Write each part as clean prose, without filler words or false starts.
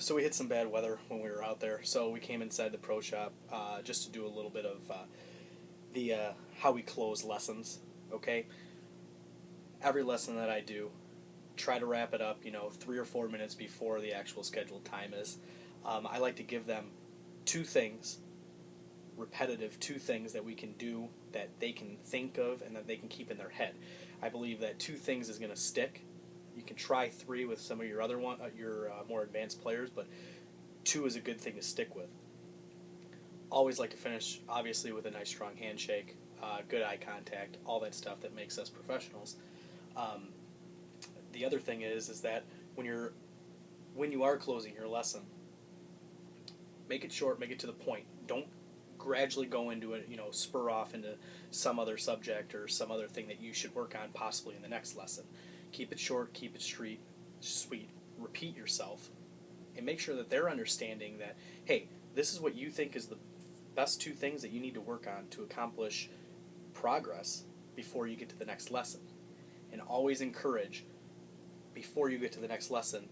So we hit some bad weather when we were out there. So we came inside the pro shop just to do a little bit of the how we close lessons. Okay, every lesson that I do, try to wrap it up. 3 or 4 minutes before the actual scheduled time is. I like to give them two things, repetitive two things that we can do that they can think of and that they can keep in their head. I believe that two things is going to stick. You can try three with some of your your more advanced players, but two is a good thing to stick with. Always like to finish, obviously, with a nice strong handshake, good eye contact, all that stuff that makes us professionals. Um, the other thing is that when you are closing your lesson, make it short, make it to the point. Don't gradually go into it, spur off into some other subject or some other thing that you should work on possibly in the next lesson. Keep it short, keep it sweet, repeat yourself, and make sure that they're understanding that, hey, this is what you think is the best two things that you need to work on to accomplish progress before you get to the next lesson. And always encourage, before you get to the next lesson,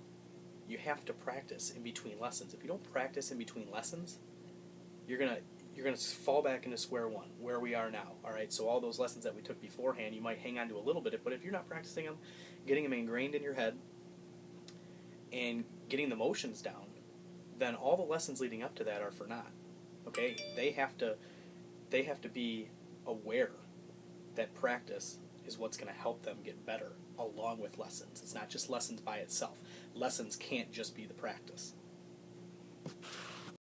you have to practice in between lessons. If you don't practice in between lessons, you're gonna fall back into square one, where we are now. All right. So all those lessons that we took beforehand, you might hang on to a little bit, but if you're not practicing them, getting them ingrained in your head, and getting the motions down, then all the lessons leading up to that are for naught. Okay. They have to be aware that practice is what's going to help them get better along with lessons. It's not just lessons by itself. Lessons can't just be the practice.